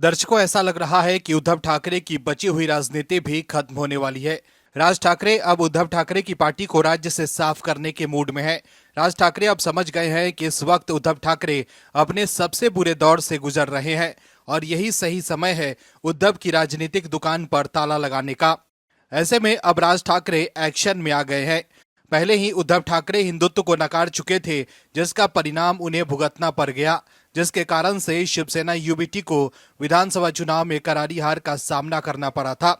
दर्शकों, ऐसा लग रहा है कि उद्धव ठाकरे की बची हुई राजनीति भी खत्म होने वाली है। राज ठाकरे अब उद्धव ठाकरे की पार्टी को राज्य से साफ करने के मूड में है। राज ठाकरे अब समझ गए हैं कि इस वक्त उद्धव ठाकरे अपने सबसे बुरे दौर से गुजर रहे हैं और यही सही समय है उद्धव की राजनीतिक दुकान पर ताला लगाने का। ऐसे में अब राज ठाकरे एक्शन में आ गए हैं। पहले ही उद्धव ठाकरे हिंदुत्व को नकार चुके थे, जिसका परिणाम उन्हें भुगतना पड़ गया, जिसके कारण से शिवसेना यूबीटी को विधानसभा चुनाव में करारी हार का सामना करना पड़ा था।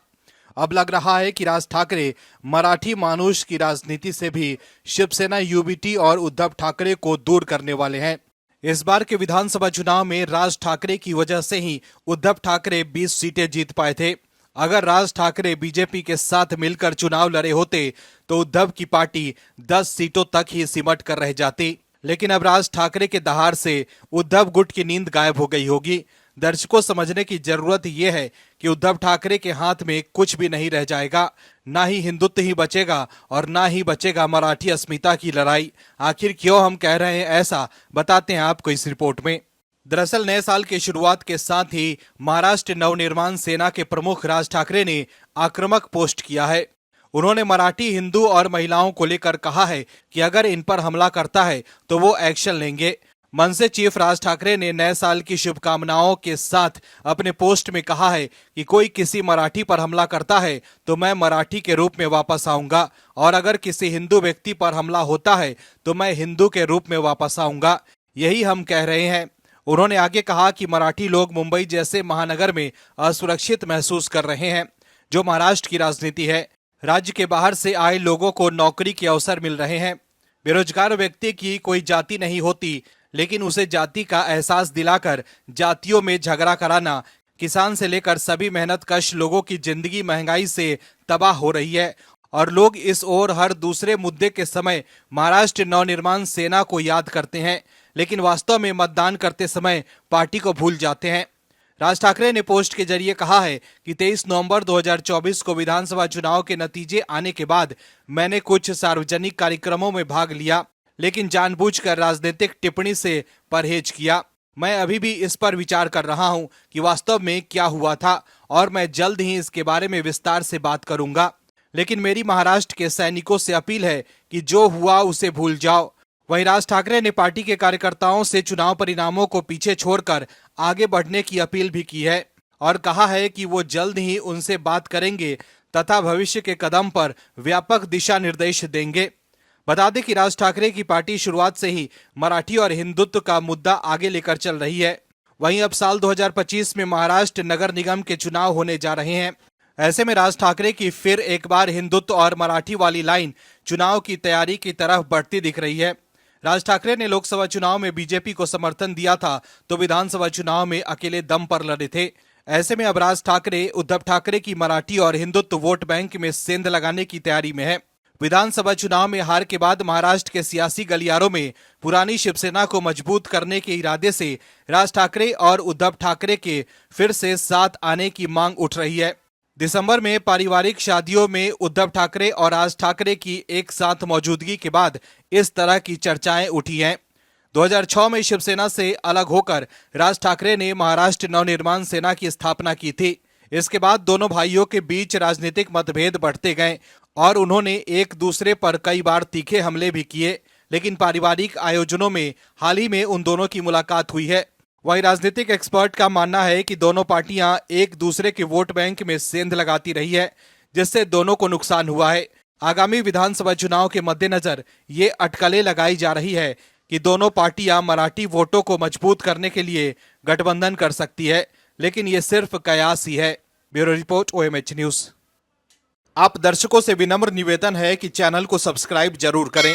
अब लग रहा है कि राज ठाकरे मराठी मानुष की राजनीति से भी शिवसेना यूबीटी और उद्धव ठाकरे को दूर करने वाले हैं। इस बार के विधानसभा चुनाव में राज ठाकरे की वजह से ही उद्धव ठाकरे 20 सीटें जीत पाए थे। अगर राज ठाकरे बीजेपी के साथ मिलकर चुनाव लड़े होते तो उद्धव की पार्टी 10 सीटों तक ही सिमट कर रह जाती। लेकिन अब राज ठाकरे के दहाड़ से उद्धव गुट की नींद गायब हो गई होगी। दर्शकों, समझने की जरूरत यह है कि उद्धव ठाकरे के हाथ में कुछ भी नहीं रह जाएगा। ना ही हिंदुत्व ही बचेगा और ना ही बचेगा मराठी अस्मिता की लड़ाई। आखिर क्यों हम कह रहे हैं ऐसा, बताते हैं आपको इस रिपोर्ट में। दरअसल नए साल की शुरुआत के साथ ही महाराष्ट्र नवनिर्माण सेना के प्रमुख राज ठाकरे ने आक्रामक पोस्ट किया है। उन्होंने मराठी, हिंदू और महिलाओं को लेकर कहा है कि अगर इन पर हमला करता है तो वो एक्शन लेंगे। मनसे चीफ राज ठाकरे ने नए साल की शुभकामनाओं के साथ अपने पोस्ट में कहा है कि कोई किसी मराठी पर हमला करता है तो मैं मराठी के रूप में वापस आऊंगा, और अगर किसी हिंदू व्यक्ति पर हमला होता है तो मैं हिंदू के रूप में वापस आऊंगा। यही हम कह रहे हैं। उन्होंने आगे कहा कि मराठी लोग मुंबई जैसे महानगर में असुरक्षित महसूस कर रहे हैं। जो महाराष्ट्र की राजनीति है, राज्य के बाहर से आए लोगों को नौकरी के अवसर मिल रहे हैं। बेरोजगार व्यक्ति की कोई जाति नहीं होती, लेकिन उसे जाति का एहसास दिलाकर जातियों में झगड़ा कराना, किसान से लेकर सभी मेहनतकश लोगों की जिंदगी महंगाई से तबाह हो रही है। और लोग इस ओर हर दूसरे मुद्दे के समय महाराष्ट्र नवनिर्माण सेना को याद करते हैं, लेकिन वास्तव में मतदान करते समय पार्टी को भूल जाते हैं। राज ठाकरे ने पोस्ट के जरिए कहा है कि 23 नवंबर 2024 को विधानसभा चुनाव के नतीजे आने के बाद मैंने कुछ सार्वजनिक कार्यक्रमों में भाग लिया, लेकिन जानबूझकर राजनीतिक टिप्पणी से परहेज किया। मैं अभी भी इस पर विचार कर रहा हूं कि वास्तव में क्या हुआ था, और मैं जल्द ही इसके बारे में विस्तार से बात करूंगा। लेकिन मेरी महाराष्ट्र के सैनिकों से अपील है कि जो हुआ उसे भूल जाओ। वहीं राज ठाकरे ने पार्टी के कार्यकर्ताओं से चुनाव परिणामों को पीछे छोड़कर आगे बढ़ने की अपील भी की है और कहा है कि वो जल्द ही उनसे बात करेंगे तथा भविष्य के कदम पर व्यापक दिशा निर्देश देंगे। बता दें कि राज ठाकरे की पार्टी शुरुआत से ही मराठी और हिंदुत्व का मुद्दा आगे लेकर चल रही है। वहीं अब साल 2025 में महाराष्ट्र नगर निगम के चुनाव होने जा रहे हैं। ऐसे में राज ठाकरे की फिर एक बार हिंदुत्व और मराठी वाली लाइन चुनाव की तैयारी की तरफ बढ़ती दिख रही है। राज ठाकरे ने लोकसभा चुनाव में बीजेपी को समर्थन दिया था तो विधानसभा चुनाव में अकेले दम पर लड़े थे। ऐसे में अब राज ठाकरे उद्धव ठाकरे की मराठी और हिंदुत्व वोट बैंक में सेंध लगाने की तैयारी में है। विधानसभा चुनाव में हार के बाद महाराष्ट्र के सियासी गलियारों में पुरानी शिवसेना को मजबूत करने के इरादे से राज ठाकरे और उद्धव ठाकरे के फिर से साथ आने की मांग उठ रही है। दिसंबर में पारिवारिक शादियों में उद्धव ठाकरे और राज ठाकरे की एक साथ मौजूदगी के बाद इस तरह की चर्चाएं उठी हैं। 2006 में शिवसेना से अलग होकर राज ठाकरे ने महाराष्ट्र नवनिर्माण सेना की स्थापना की थी। इसके बाद दोनों भाइयों के बीच राजनीतिक मतभेद बढ़ते गए और उन्होंने एक दूसरे पर कई बार तीखे हमले भी किए, लेकिन पारिवारिक आयोजनों में हाल ही में उन दोनों की मुलाकात हुई है। वहीं राजनीतिक एक्सपर्ट का मानना है कि दोनों पार्टियां एक दूसरे के वोट बैंक में सेंध लगाती रही है, जिससे दोनों को नुकसान हुआ है। आगामी विधानसभा चुनाव के मद्देनजर ये अटकलें लगाई जा रही है कि दोनों पार्टियां मराठी वोटों को मजबूत करने के लिए गठबंधन कर सकती है, लेकिन ये सिर्फ कयास ही है। Bureau report, OMH news. आप दर्शकों से विनम्र निवेदन है कि चैनल को सब्सक्राइब जरूर करें